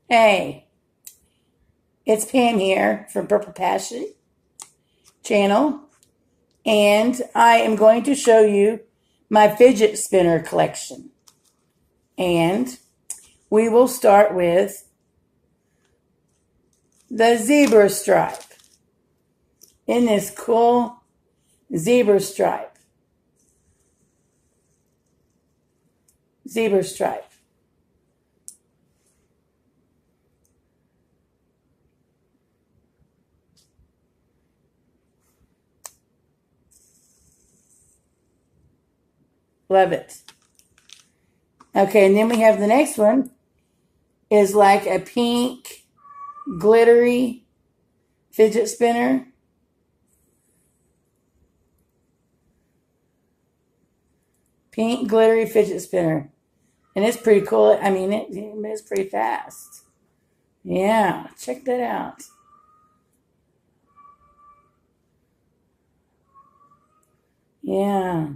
Hey, it's Pam here from Purple Passion channel, and I am going to show you my fidget spinner collection. And we will start with the zebra stripe. In this cool zebra stripe. Zebra stripe. Love it. Okay, and then we have the next one is like a pink glittery fidget spinner. Pink glittery fidget spinner. And it's pretty cool. I mean, it moves pretty fast. Yeah, check that out. Yeah.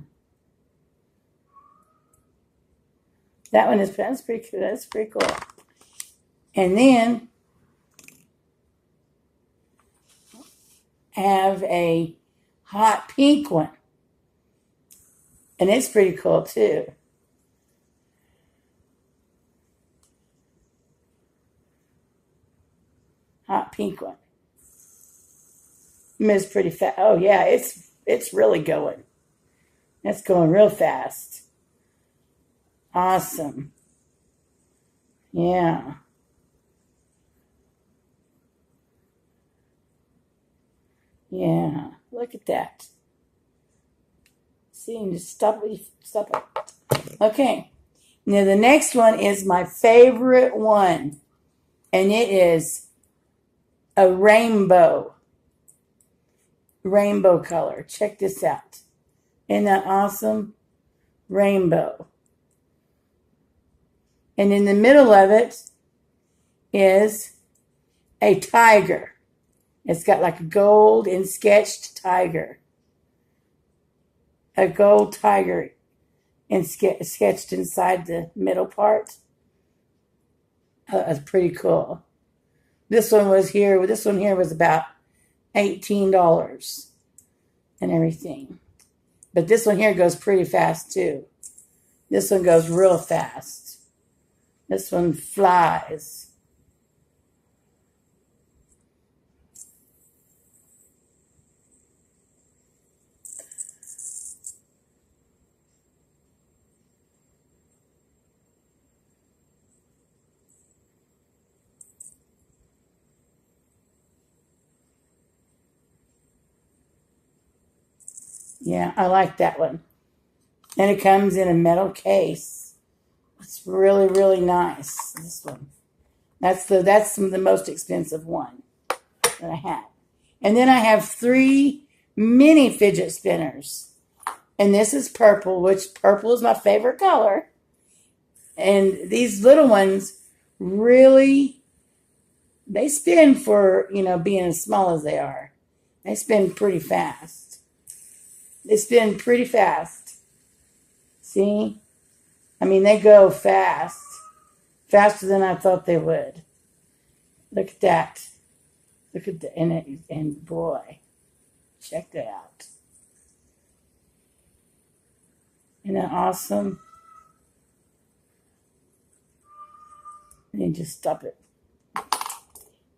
That's pretty cool. That's pretty cool. And then have a hot pink one. And it's pretty cool too. Hot pink one. Moves pretty fast. Oh yeah, it's really going. It's going real fast. Awesome. Yeah. Yeah. Look at that. See, and just stop it. Okay. Now the next one is my favorite one. And it is a rainbow. Rainbow color. Check this out. Isn't that awesome? Rainbow. And in the middle of it is a tiger. It's got like a gold and sketched tiger. A gold tiger and sketched inside the middle part. That's pretty cool. This one here was about $18 and everything. But this one here goes pretty fast too. This one goes real fast. This one flies. Yeah, I like that one. And it comes in a metal case. It's really, really nice. This one. That's the most expensive one that I have. And then I have 3 mini fidget spinners. And this is purple, which purple is my favorite color. And these little ones really, they spin for, being as small as they are. They spin pretty fast. They spin pretty fast. See? I mean, they go fast. Faster than I thought they would. Look at that. Look at that. And boy, check that out. Isn't that awesome? And just stop it.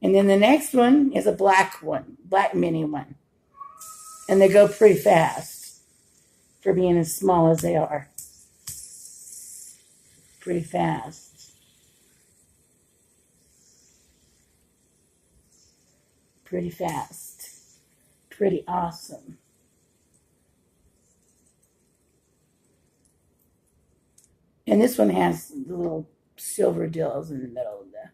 And then the next one is a black one. Black mini one. And they go pretty fast for being as small as they are. Pretty fast. Pretty fast. Pretty awesome. And this one has the little silver dills in the middle of the...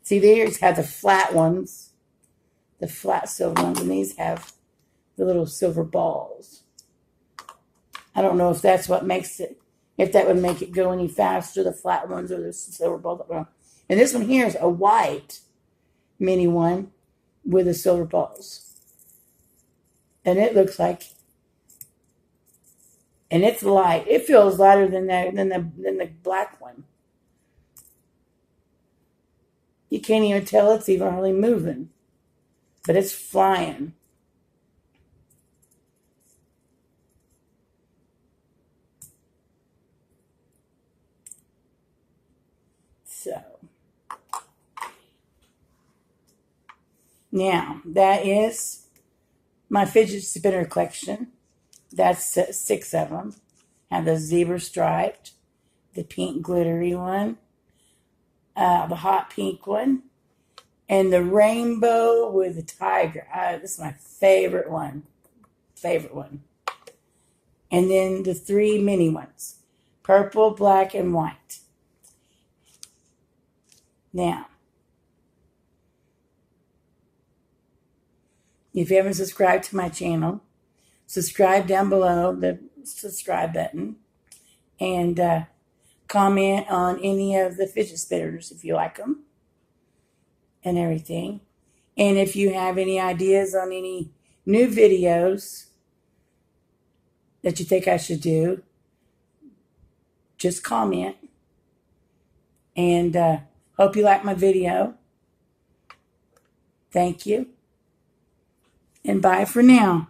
See, these have the flat ones. The flat silver ones. And these have the little silver balls. I don't know if that's what makes it... If that would make it go any faster, the flat ones or the silver balls. And this one here is a white mini one with the silver balls. And it looks like, and it's light. It feels lighter than the black one. You can't even tell it's even hardly moving, but it's flying. So, now that is my fidget spinner collection. That's 6 of them. Have the zebra striped, the pink glittery one, the hot pink one, and the rainbow with the tiger. This is my favorite one. Favorite one. And then the 3 mini ones, purple, black, and white. Now, if you haven't subscribed to my channel, subscribe down below the subscribe button, and comment on any of the fidget spinners if you like them and everything. And if you have any ideas on any new videos that you think I should do, just comment. And hope you like my video. Thank you. And bye for now.